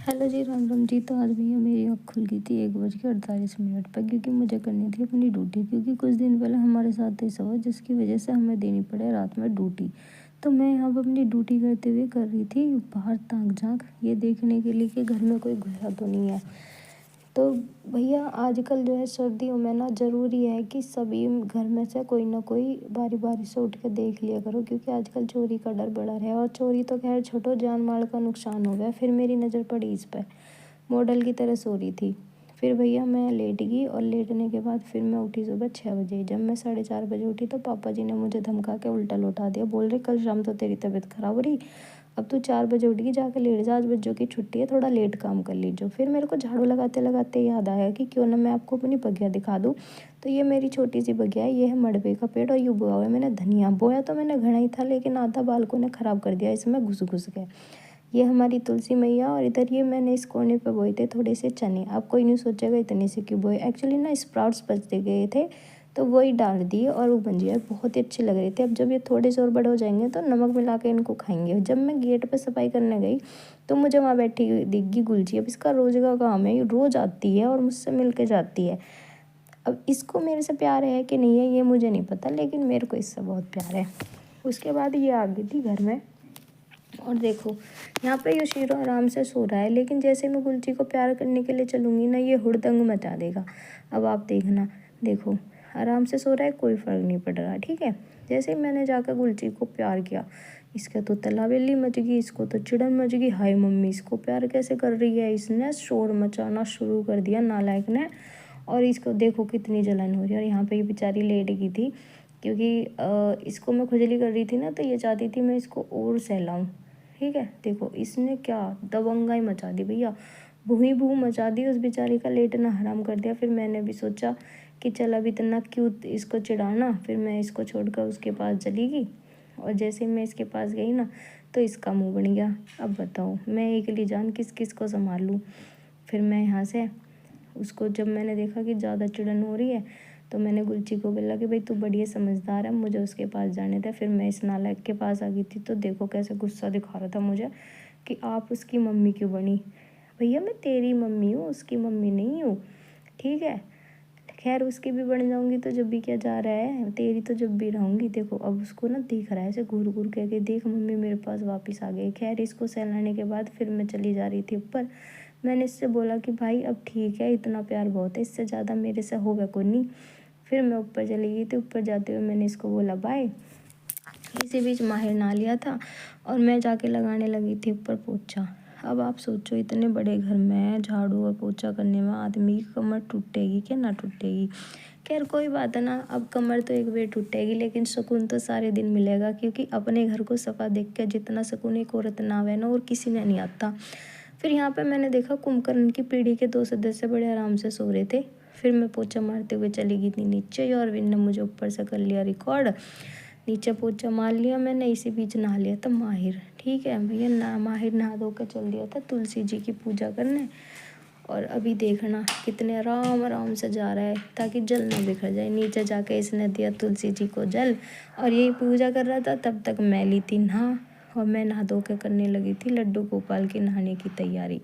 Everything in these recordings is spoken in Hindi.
हेलो जी, राम राम जी। तो आज भैया मेरी आँख खुल गई थी 1:48 पर, क्योंकि मुझे करनी थी अपनी ड्यूटी। क्योंकि कुछ दिन पहले हमारे साथ ऐसा हुआ जिसकी वजह से हमें देनी पड़े रात में ड्यूटी। तो मैं यहाँ पर अपनी ड्यूटी करते हुए कर रही थी बाहर ताक झाँक, ये देखने के लिए कि घर में कोई घुसा तो नहीं है। तो भैया आजकल जो है सर्दियों में ना ज़रूरी है कि सभी घर में से कोई ना कोई बारी बारी से उठ के देख लिया करो, क्योंकि आजकल चोरी का डर बढ़ा है। और चोरी तो खैर छोड़ो, जान माल का नुकसान हो गया। फिर मेरी नज़र पड़ी इस पर, मॉडल की तरह सो रही थी। फिर भैया मैं लेट गई और लेटने के बाद फिर मैं उठी सुबह 6 बजे। जब मैं 4:30 बजे उठी तो पापा जी ने मुझे धमका के उल्टा लौटा दिया। बोल रहे कल शाम तो तेरी तबीयत खराब हो रही, अब तू 4 बजे उठ गई, जाके लेट जा, आज बच्चों की छुट्टी है, थोड़ा लेट काम कर लीजिए। फिर मेरे को झाड़ू लगाते लगाते याद आया कि क्यों ना मैं आपको अपनी बगिया दिखा दूँ। तो ये मेरी छोटी सी बगिया है, ये है मड़बे का पेड़ और ये बोया हुआ है मैंने धनिया। बोया तो मैंने घना ही था, लेकिन आधा बालकों ने ख़राब कर दिया, इसमें घुस घुस गए। ये हमारी तुलसी मैया, और इधर ये मैंने इस कोने पे बोए थे थोड़े से चने। आप कोई नहीं सोचेगा इतने से क्यों बोए, एक्चुअली ना स्प्राउट्स बचते गए थे तो वही डाल दिए और वो बन गया। बहुत ही अच्छे लग रहे थे। अब जब ये थोड़े से और बड़े हो जाएंगे तो नमक मिला के इनको खाएंगे। जब मैं गेट पे सफाई करने गई तो मुझे वहाँ बैठी हुई दिख गई गुलजी। अब इसका रोज का काम है, ये रोज आती है और मुझसे मिल के जाती है। अब इसको मेरे से प्यार है कि नहीं है ये मुझे नहीं पता, लेकिन मेरे को इससे बहुत प्यार है। उसके बाद ये आ गई थी घर में, और देखो यहाँ पे योशीरो आराम से सो रहा है, लेकिन जैसे मैं गुलची को प्यार करने के लिए चलूँगी ना, ये हुड़दंग मचा देगा। अब आप देखना, देखो आराम से सो रहा है, कोई फ़र्क नहीं पड़ रहा, ठीक है। जैसे ही मैंने जाकर गुलची को प्यार किया, इसका तो तलावेली मच गई, इसको तो चिड़न मच गई। हाय मम्मी इसको प्यार कैसे कर रही है, इसने शोर मचाना शुरू कर दिया नालायक ने। और इसको देखो कितनी जलन हो रही है। और यहाँ पे ये बेचारी लेट गई थी, क्योंकि इसको मैं खुजली कर रही थी ना, तो ये चाहती थी मैं इसको और सहलाऊँ, ठीक है। देखो इसने क्या दबंगाई मचा दी भैया, भूही भू मचा दी, उस बेचारी का लेटना हराम कर दिया। फिर मैंने भी सोचा कि चल अब इतना क्यों इसको चिढ़ाना। फिर मैं इसको छोड़कर उसके पास चली गई, और जैसे मैं इसके पास गई ना तो इसका मुंह बन गया। अब बताओ मैं अकेली जान किस किस को संभाल लूँ। फिर मैं यहाँ से उसको, जब मैंने देखा कि ज़्यादा चिड़न हो रही है, तो मैंने गुलची को बोला कि भाई तू बढ़िया समझदार है, मुझे उसके पास जाने दे। फिर मैं इस नालायक के पास आ गई थी, तो देखो कैसे गुस्सा दिखा रहा था मुझे कि आप उसकी मम्मी क्यों बनी। भैया मैं तेरी मम्मी हूँ, उसकी मम्मी नहीं हूँ, ठीक है। खैर उसकी भी बन जाऊंगी तो जब भी क्या जा रहा है, तेरी तो जब भी रहूंगी। देखो अब उसको ना दिख रहा है ऐसे घूर घूर के देख मम्मी मेरे पास वापस आ गई। खैर इसको सहलाने के बाद फिर मैं चली जा रही थी ऊपर। मैंने इससे बोला कि भाई अब ठीक है, इतना प्यार बहुत है, इससे ज़्यादा मेरे से होगा कोई नहीं। फिर मैं ऊपर चली गई थी। ऊपर जाते हुए मैंने इसको बोला बाय। इसी बीच माहिर नहा लिया था और मैं जाके लगाने लगी थी ऊपर पोछा। अब आप सोचो इतने बड़े घर में झाड़ू और पोछा करने में आदमी की कमर टूटेगी क्या ना टूटेगी। खैर कोई बात है ना, अब कमर तो एक बार टूटेगी, लेकिन सुकून तो सारे दिन मिलेगा, क्योंकि अपने घर को सफ़ा देख के जितना सुकून एक औरत ना आवे ना और किसी ने नहीं आता। फिर यहाँ पे मैंने देखा कुंभकर्ण की पीढ़ी के 2 सदस्य बड़े आराम से सो रहे थे। फिर मैं पोछा मारते हुए चली गई थी नीचे, और विन ने मुझे ऊपर से कर लिया रिकॉर्ड। नीचे पोछा मार लिया मैंने, इसी बीच नहा लिया था माहिर, ठीक है भैया ना। माहिर नहा धो कर चल दिया था तुलसी जी की पूजा करने। और अभी देखना कितने आराम आराम से जा रहा है, ताकि जल ना बिखर जाए। नीचे जाके इसने दिया तुलसी जी को जल, और यही पूजा कर रहा था। तब तक मैं ली थी नहा, और मैं नहा धो के करने लगी थी लड्डू गोपाल के नहाने की तैयारी।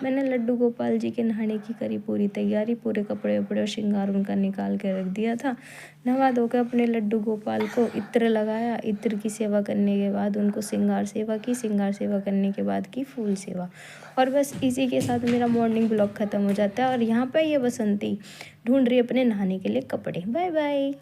मैंने लड्डू गोपाल जी के नहाने की करी पूरी तैयारी, पूरे कपड़े वपड़े और श्रृंगार उनका निकाल के रख दिया था। नहा धो के अपने लड्डू गोपाल को इत्र लगाया। इत्र की सेवा करने के बाद उनको श्रृंगार सेवा की, श्रृंगार सेवा करने के बाद की फूल सेवा। और बस इसी के साथ मेरा मॉर्निंग ब्लॉग ख़त्म हो जाता है। और यहाँ पर ये बसंती ढूंढ रही है अपने नहाने के लिए कपड़े। Bye bye.